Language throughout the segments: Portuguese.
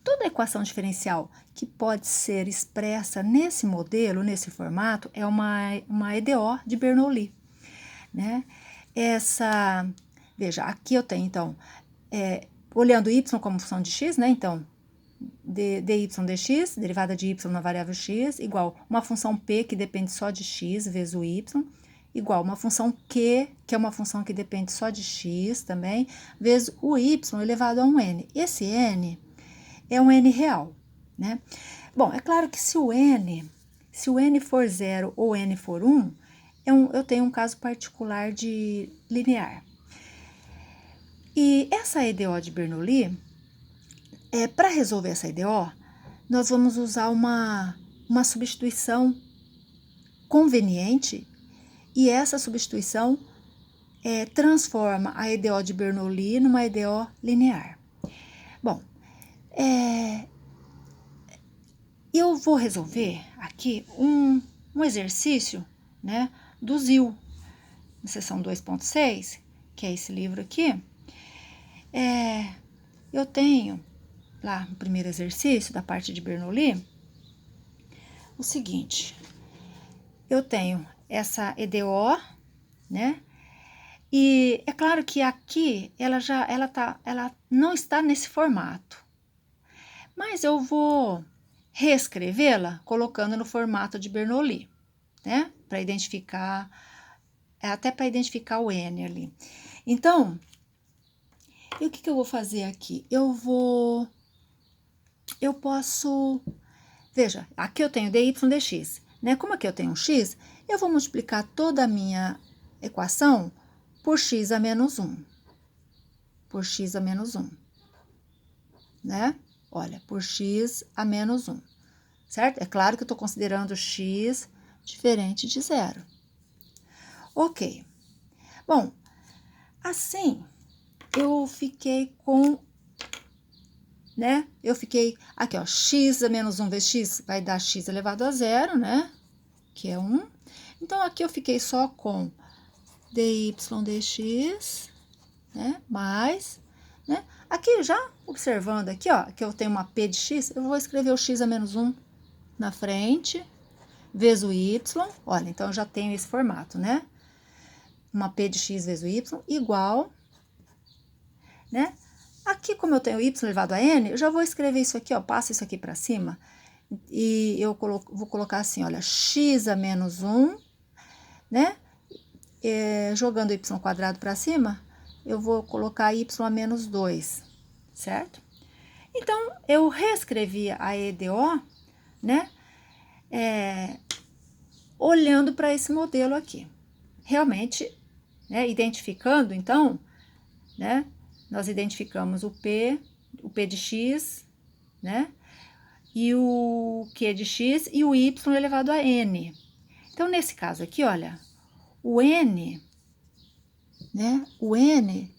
Toda equação diferencial que pode ser expressa nesse modelo, nesse formato, é uma EDO de Bernoulli, né? Veja, aqui eu tenho, então, olhando y como função de x, né? Então, dy dx, derivada de y na variável x, igual uma função p que depende só de x vezes o y, igual uma função q, que é uma função que depende só de x também, vezes o y elevado a um n. Esse n é um n real, né? Bom, é claro que se o n for 0 ou n for 1, eu tenho um caso particular de linear. E essa EDO de Bernoulli, para resolver essa EDO, nós vamos usar uma substituição conveniente, e essa substituição transforma a EDO de Bernoulli numa EDO linear. Bom, eu vou resolver aqui um exercício, né, do ZIL, na seção 2.6, que é esse livro aqui. Eu tenho lá no primeiro exercício da parte de Bernoulli o seguinte: eu tenho essa EDO, né? E é claro que aqui ela não está nesse formato, mas eu vou reescrevê-la colocando no formato de Bernoulli, né? Para identificar, até para identificar o n ali. Então, e o que eu vou fazer aqui? Veja, aqui eu tenho dy dx, né? Como aqui eu tenho um x, eu vou multiplicar toda a minha equação por x a menos 1. Por x a menos 1, né? Olha, por x a menos 1, certo? É claro que eu estou considerando x diferente de 0. Ok. Bom, assim, eu fiquei com, né? Eu fiquei aqui, ó, x a menos 1 vezes x vai dar x elevado a 0, né? Que é 1. Então, aqui eu fiquei só com dy dx, né? Mais, né? Aqui, já observando aqui, ó, que eu tenho uma p de x, eu vou escrever o x a menos 1 na frente, vezes o y. Olha, então eu já tenho esse formato, né? Uma p de x vezes o y igual, né? Aqui, como eu tenho y elevado a n, eu já vou escrever isso aqui, ó, passo isso aqui para cima, e eu vou colocar assim, olha, x a menos 1, né? Jogando y quadrado para cima, eu vou colocar y a menos 2, certo? Então, eu reescrevi a EDO, né? Olhando para esse modelo aqui. Realmente, né, identificando, então, né? Nós identificamos o P de x, né? E o Q de x e o y elevado a n. Então, nesse caso aqui, olha, o n, né? O n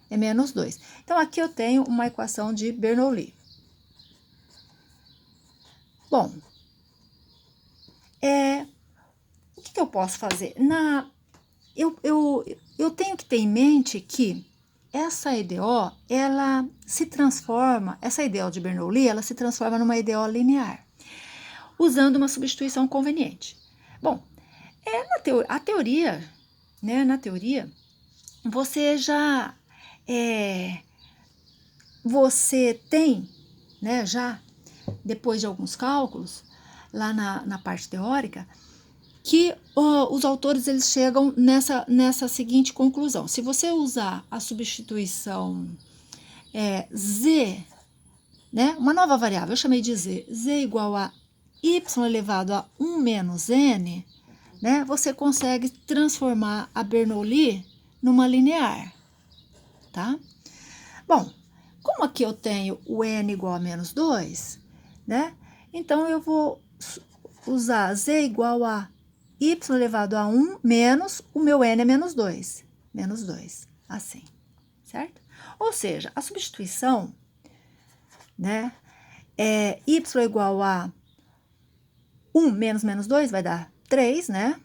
é menos 2. Então, aqui eu tenho uma equação de Bernoulli. Bom, o que eu posso fazer? Eu tenho que ter em mente que essa EDO, ela se transforma, essa EDO de Bernoulli, ela se transforma numa EDO linear, usando uma substituição conveniente. Bom, a teoria, né, na teoria, você já você tem, né, já depois de alguns cálculos, lá na parte teórica, que os autores eles chegam nessa seguinte conclusão: se você usar a substituição z, né, uma nova variável, eu chamei de z igual a y elevado a 1 menos n, né, você consegue transformar a Bernoulli numa linear, tá? Bom, como aqui eu tenho o n igual a menos 2, né, então eu vou usar z igual a y elevado a 1 menos o meu n é menos 2, assim, certo? Ou seja, a substituição, né, y igual a 1 menos menos 2 vai dar 3, né?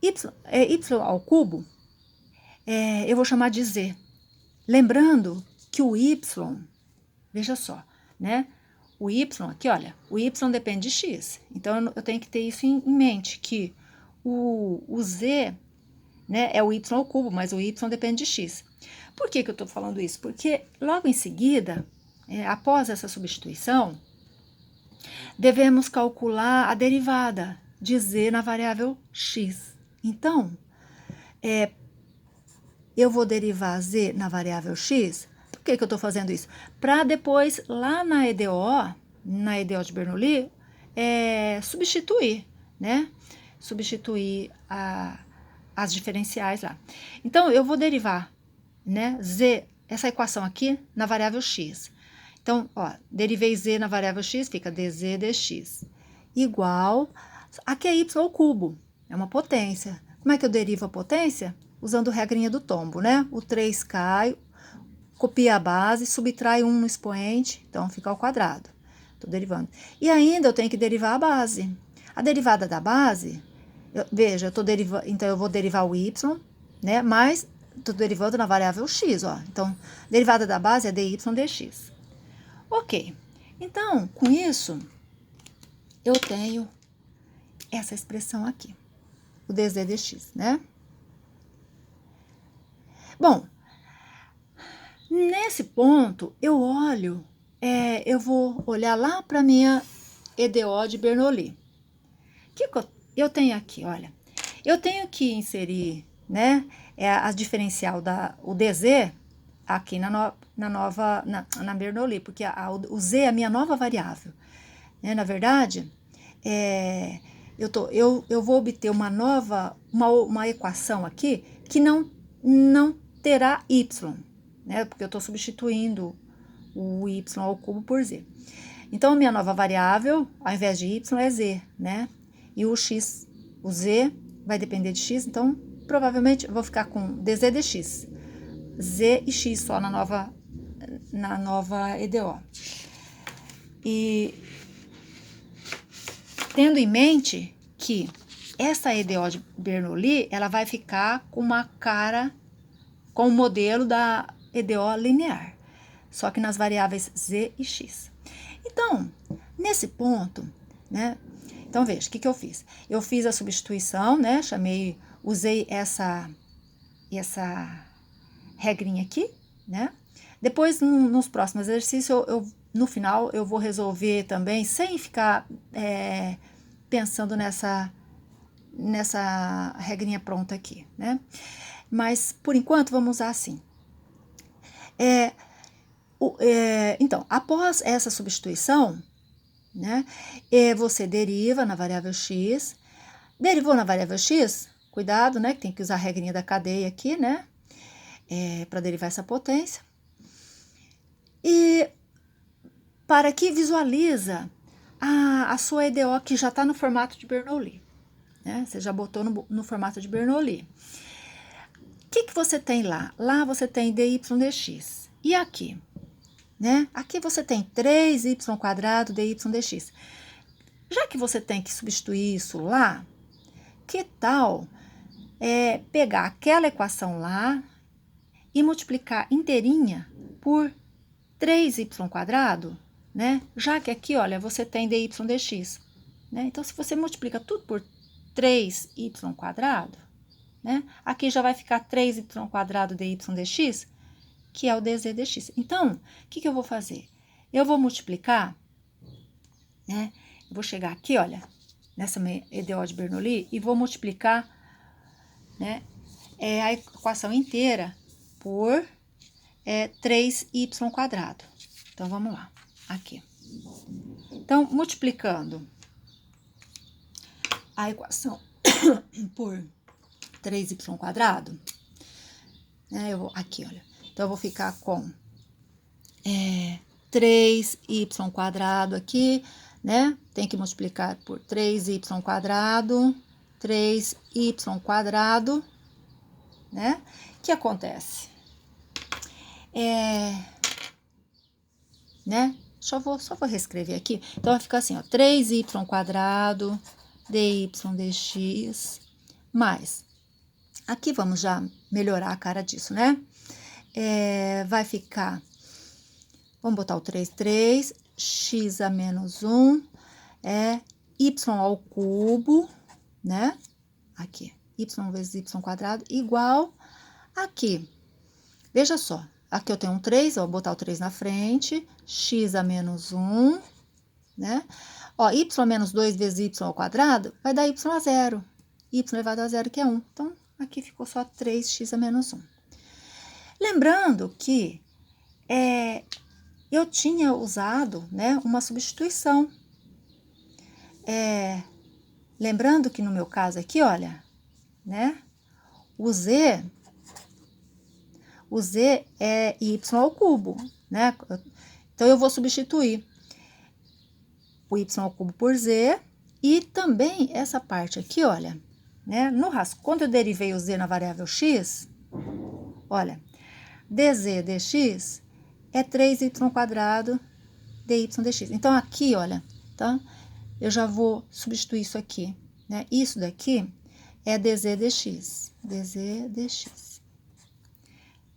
Y ao cubo, eu vou chamar de z. Lembrando que o y, veja só, né? O y aqui, olha, o y depende de x. Então, eu tenho que ter isso em mente, que o z, né, é o y ao cubo, mas o y depende de x. Por que eu estou falando isso? Porque logo em seguida, após essa substituição, devemos calcular a derivada de z na variável x. Então, eu vou derivar z na variável x. Por que eu estou fazendo isso? Para depois, lá na EDO de Bernoulli, substituir, né? Substituir as diferenciais lá. Então, eu vou derivar, né, z, essa equação aqui, na variável x. Então, ó, derivei z na variável x, fica dz dx. Igual, aqui é y ao cubo, é uma potência. Como é que eu derivo a potência? Usando a regrinha do tombo, né? O 3 cai, copia a base, subtrai 1 no expoente, então fica ao quadrado. Estou derivando. E ainda eu tenho que derivar a base. A derivada da base, veja, eu tô derivando, então eu vou derivar o y, né? Mas estou derivando na variável x, ó. Então, derivada da base é dy dx. Ok. Então, com isso, eu tenho essa expressão aqui, o dz dx, né? Bom, nesse ponto, eu vou olhar lá para minha EDO de Bernoulli. O que eu tenho aqui? Olha, eu tenho que inserir, né, a diferencial o dz aqui na Bernoulli, porque o z é a minha nova variável. Na verdade, eu vou obter uma equação aqui que não terá y, né? Porque eu estou substituindo o y ao cubo por z. Então, a minha nova variável, ao invés de y, é z, né? E o z vai depender de x, então, provavelmente, eu vou ficar com dz dx. Z e x só na nova EDO. E tendo em mente que essa EDO de Bernoulli, ela vai ficar com uma cara com o modelo da EDO linear, só que nas variáveis z e x. Então, nesse ponto, né? Então, veja, o que eu fiz? Eu fiz a substituição, né? Usei essa regrinha aqui, né? Depois, nos próximos exercícios, no final, eu vou resolver também, sem ficar pensando nessa regrinha pronta aqui, né? Mas, por enquanto, vamos usar assim. Então, após essa substituição, né, você deriva na variável x. Derivou na variável x, cuidado, né, que tem que usar a regrinha da cadeia aqui, né, para derivar essa potência. E para que visualiza a sua EDO que já está no formato de Bernoulli, né, você já botou no formato de Bernoulli. O que você tem lá? Lá você tem dy dx. E aqui? Né? Aqui você tem 3y² dy dx. Já que você tem que substituir isso lá, que tal pegar aquela equação lá e multiplicar inteirinha por 3y², né? Já que aqui, olha, você tem dy dx. Né? Então, se você multiplica tudo por 3y², né? Aqui já vai ficar 3y² dy dx, que é o dz dx. Então, o que eu vou fazer? Eu vou multiplicar, né? Eu vou chegar aqui, olha, nessa minha EDO de Bernoulli, e vou multiplicar, né, a equação inteira por 3y². Então, vamos lá, aqui. Então, multiplicando a equação por 3y², né, eu vou aqui, olha. Então, eu vou ficar com 3y² aqui, né? Tem que multiplicar por 3y², 3y², né? O que acontece? Né? Só vou reescrever aqui. Então, vai ficar assim, ó, 3y² dy dx, mais, aqui vamos já melhorar a cara disso, né? Vai ficar, Vamos botar o 3, 3, x a menos 1 é y ao cubo, né? Aqui, y vezes y quadrado igual aqui. Veja só, aqui eu tenho um 3, vou botar o 3 na frente, x a menos 1, né? Ó, y menos 2 vezes y ao quadrado vai dar y a zero. Y elevado a zero, que é 1. Então, aqui ficou só 3x a menos 1. Lembrando que eu tinha usado, né, uma substituição. Lembrando que no meu caso aqui, olha, né, o z é y ao cubo, né? Então, eu vou substituir o y ao cubo por z e também essa parte aqui, olha, né? Quando eu derivei o z na variável x, olha, dz dx é 3y quadrado dy dx. Então, aqui, olha, tá? Eu já vou substituir isso aqui, né? Isso daqui é dz dx, dz dx,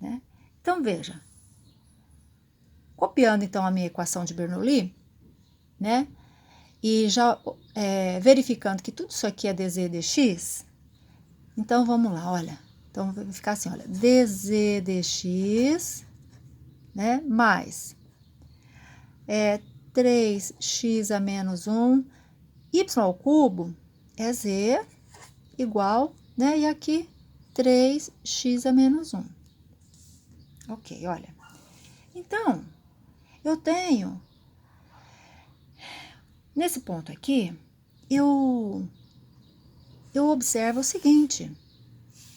né? Então, veja, copiando, então, a minha equação de Bernoulli, né? E já verificando que tudo isso aqui é dz dx, então, vamos lá, olha. Então, vai ficar assim, olha, dz dx, né, mais 3x a menos 1, y ao cubo é z, igual, né, e aqui 3x a menos 1. Ok, olha. Então, eu tenho, nesse ponto aqui, eu observo o seguinte,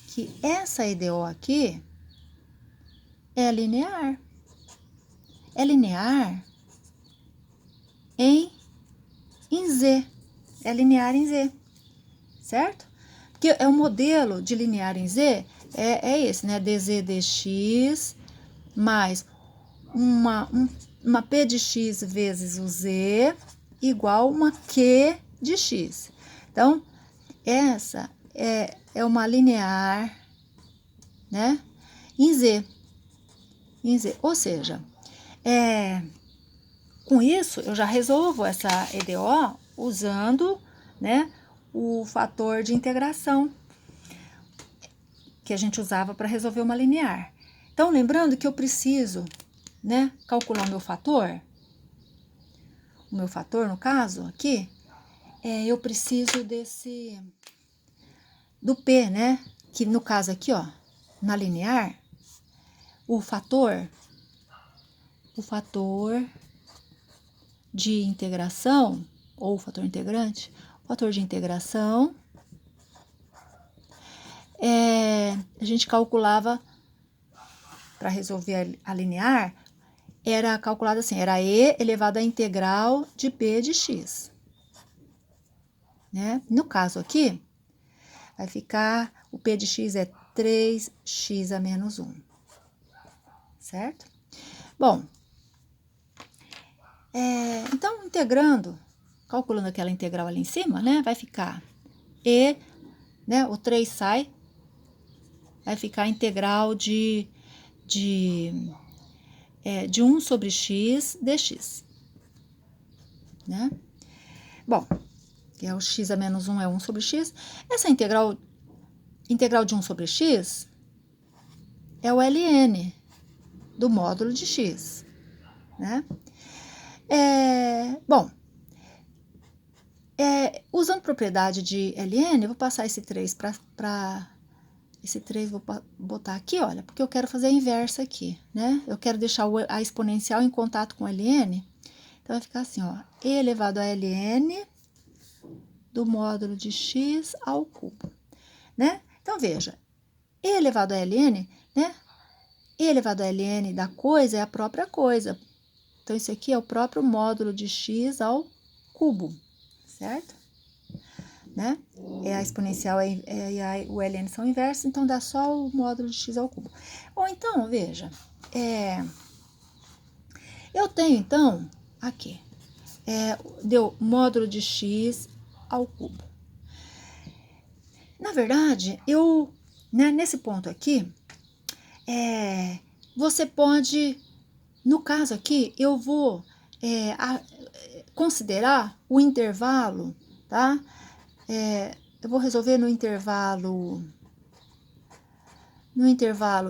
que essa EDO aqui é linear. É linear em Z. É linear em Z, certo? Porque é o modelo de linear em Z, é esse, né? dz dx mais uma p de x vezes o z igual uma q de x. Então, essa é uma linear, né, em Z. Ou seja, com isso, eu já resolvo essa EDO usando, né, o fator de integração que a gente usava para resolver uma linear. Então, lembrando que eu preciso, né, calcular o meu fator. O meu fator, no caso, aqui, eu preciso do P, né? Que no caso aqui, ó, na linear, o fator de integração, ou fator integrante, o fator de integração, a gente calculava, para resolver a linear, era calculado assim, era E elevado à integral de P de X. Né? No caso aqui, vai ficar, o P de X é 3x a menos 1. Certo? Bom, então, integrando, calculando aquela integral ali em cima, né? Vai ficar E, né? O 3 sai, vai ficar a integral de 1 sobre x dx. Né? Bom, que é o x a menos 1 é 1 sobre x. Essa integral de 1 sobre x é o ln do módulo de x, né? Bom, usando propriedade de ln, eu vou passar esse 3 para... Esse 3 vou botar aqui, olha, porque eu quero fazer a inversa aqui, né? Eu quero deixar a exponencial em contato com ln. Então, vai ficar assim, ó, e elevado a ln do módulo de x ao cubo, né? Então, veja, e elevado a ln, né? E elevado a ln da coisa é a própria coisa. Então, isso aqui é o próprio módulo de x ao cubo, certo? Né? A exponencial e o ln são inversos, então dá só o módulo de x ao cubo. Ou então, veja, eu tenho, então, aqui, deu módulo de x ao cubo. Na verdade, né, nesse ponto aqui, você pode no caso aqui, eu vou considerar o intervalo, tá? Eu vou resolver no intervalo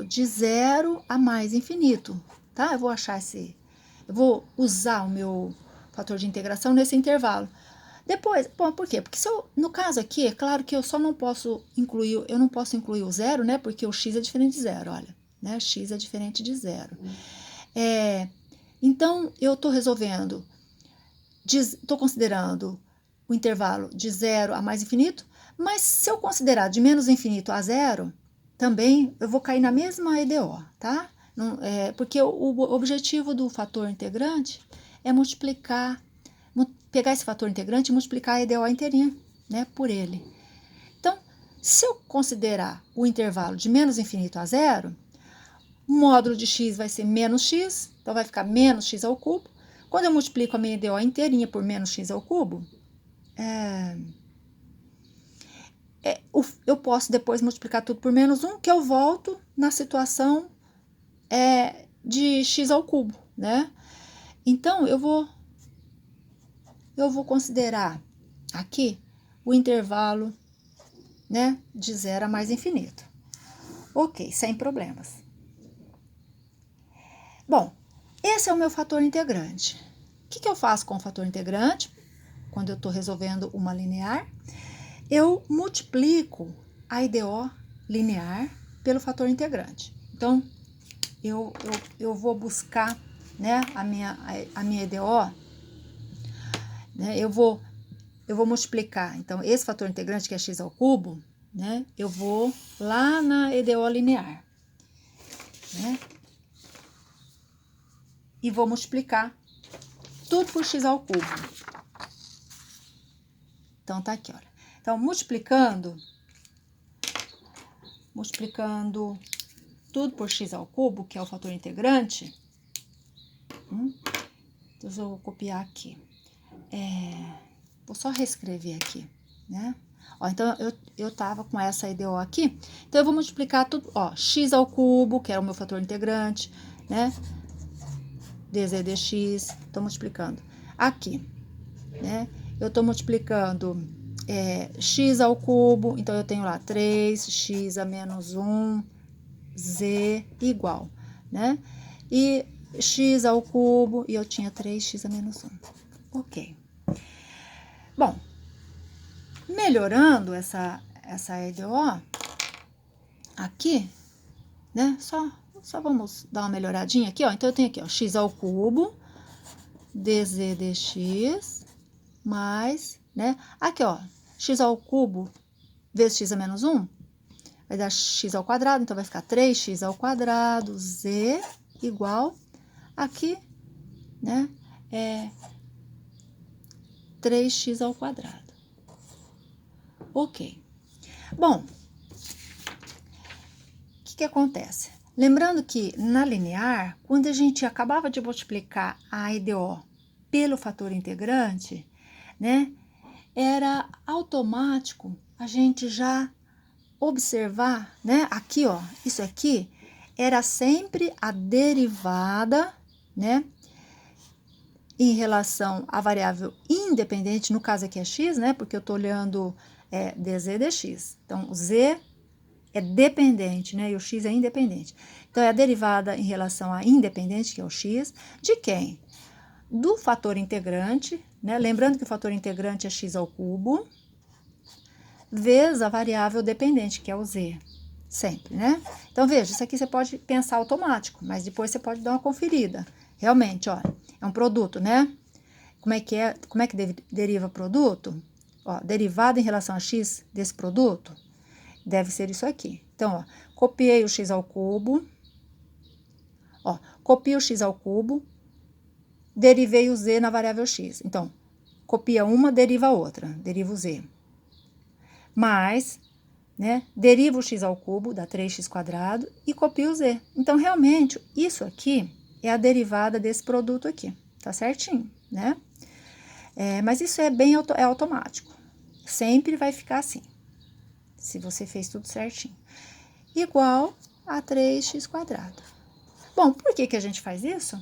de 0 a mais infinito, tá? Eu vou usar o meu fator de integração nesse intervalo. Depois, bom, por quê? Porque no caso aqui, é claro que eu não posso incluir o zero, né? Porque o x é diferente de zero, olha, né? X é diferente de zero. Então, eu estou resolvendo, estou considerando o intervalo de 0 a mais infinito, mas se eu considerar de menos infinito a zero, também eu vou cair na mesma EDO, tá? Não, porque o objetivo do fator integrante é pegar esse fator integrante e multiplicar a EDO inteirinha, né, por ele. Então, se eu considerar o intervalo de menos infinito a zero, o módulo de x vai ser menos x, então vai ficar menos x ao cubo. Quando eu multiplico a minha EDO inteirinha por menos x ao cubo, eu posso depois multiplicar tudo por menos 1, que eu volto na situação de x ao cubo, né? Então, eu vou considerar aqui o intervalo, né, de 0 a mais infinito. Ok, sem problemas. Bom, esse é o meu fator integrante. O que eu faço com o fator integrante? Quando eu estou resolvendo uma linear, eu multiplico a IDO linear pelo fator integrante. Então, eu vou buscar, né, a minha IDO, né, eu vou multiplicar. Então, esse fator integrante, que é x ao cubo, né, eu vou lá na EDO linear, né, e vou multiplicar tudo por x ao cubo. Então, tá aqui, olha. Então, multiplicando tudo por x ao cubo, que é o fator integrante, então, eu vou copiar aqui. Vou só reescrever aqui, né? Ó, então, eu tava com essa IDO aqui, então eu vou multiplicar tudo, ó, x ao cubo, que é o meu fator integrante, né? dz dx, tô multiplicando aqui, né? Eu tô multiplicando x ao cubo, então eu tenho lá 3x a menos 1, z igual, né? E x ao cubo, e eu tinha 3x a menos 1. Ok. Bom, melhorando essa EDO aqui, né? Só vamos dar uma melhoradinha aqui, ó. Então, eu tenho aqui, ó, x ao cubo, dz dx, mais, né? Aqui, ó, x ao cubo vezes x a menos 1, vai dar x ao quadrado, então vai ficar 3x ao quadrado, z igual, aqui, né, 3x ao quadrado. Ok. Bom, o que acontece? Lembrando que na linear, quando a gente acabava de multiplicar a IDO pelo fator integrante, né, era automático a gente já observar, né, aqui, ó, isso aqui era sempre a derivada, né, em relação à variável independente, no caso aqui é x, né, porque eu tô olhando dz dx. Então, o z é dependente, né, e o x é independente. Então, é a derivada em relação à independente, que é o x, de quem? Do fator integrante, né, lembrando que o fator integrante é x ao cubo, vezes a variável dependente, que é o z, sempre, né? Então, veja, isso aqui você pode pensar automático, mas depois você pode dar uma conferida. Realmente, olha, é um produto, né? Como é que deriva produto? Ó, derivada em relação a x desse produto, deve ser isso aqui. Então, ó, copiei o x ao cubo, ó, copio o x ao cubo, derivei o z na variável x. Então, copia uma, deriva a outra, deriva o z. Mais, né, deriva o x ao cubo, dá 3x quadrado, e copia o z. Então, realmente, isso aqui é a derivada desse produto aqui, tá certinho, né? Mas isso é automático, sempre vai ficar assim, se você fez tudo certinho. Igual a 3x quadrado. Bom, por que a gente faz isso?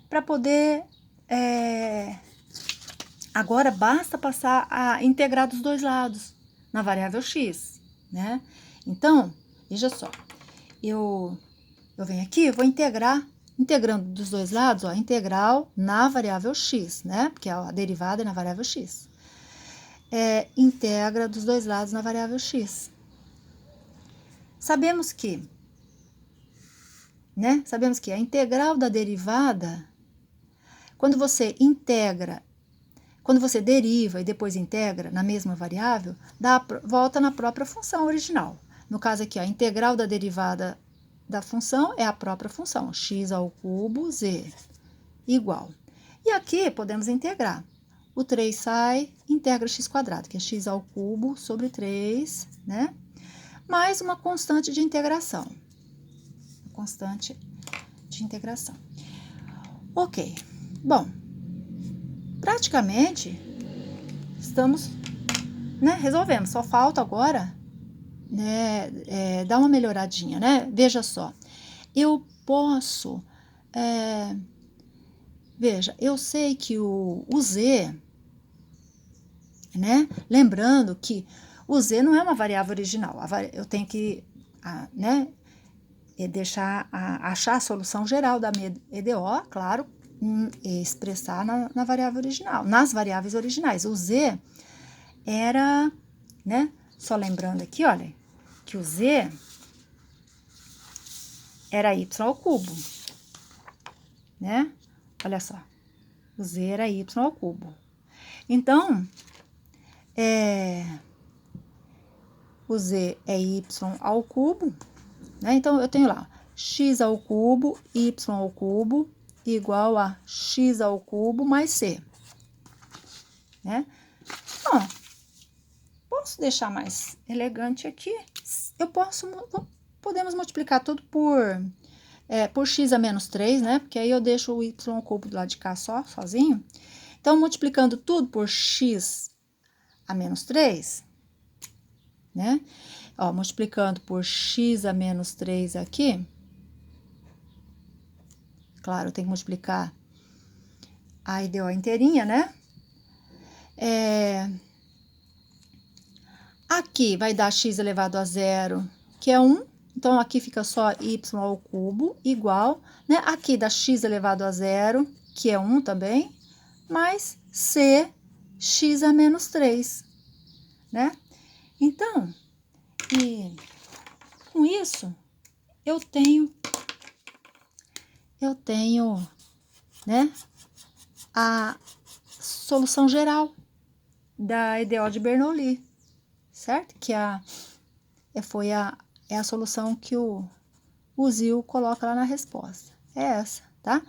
para poder... Agora, basta passar a integrar dos dois lados na variável x, né? Então, veja só, eu venho aqui, eu vou integrando dos dois lados, ó, integral na variável x, né? Porque a derivada é na variável x. Integra dos dois lados na variável x. Sabemos que a integral da derivada, quando você deriva e depois integra na mesma variável, volta na própria função original. No caso aqui, a integral da derivada da função é a própria função, x ao cubo z igual. E aqui podemos integrar. O 3 sai, integra x quadrado, que é x ao cubo sobre 3, né? Mais uma constante de integração. Ok. Bom, praticamente estamos, né, resolvemos. Só falta agora, né, dar uma melhoradinha, né? Veja só, eu posso, veja, eu sei que o z, né? Lembrando que o z não é uma variável original. Eu tenho que, né, achar a solução geral da minha EDO, claro, e expressar na variável original, nas variáveis originais. O z era, né? Só lembrando aqui, olha, que o z era y ao cubo, né? Olha só, o z era y ao cubo. Então, o z é y ao cubo, né? Então, eu tenho lá x ao cubo, y ao cubo, igual a x ao cubo mais c, né? Bom, posso deixar mais elegante aqui? Podemos multiplicar tudo por x a menos 3, né? Porque aí eu deixo o y ao cubo do lado de cá sozinho. Então, multiplicando tudo por x a menos 3, né? Ó, multiplicando por x a menos 3 aqui. Claro, eu tenho que multiplicar a EDO inteirinha, né? Aqui vai dar x elevado a 0, que é 1. Então, aqui fica só y ao cubo, igual, né? Aqui dá x elevado a 0, que é 1 também, mais c, x a menos 3, né? Então, com isso, eu tenho, né, a solução geral da EDO de Bernoulli, certo? Que é a solução que o Zil coloca lá na resposta. É essa, tá?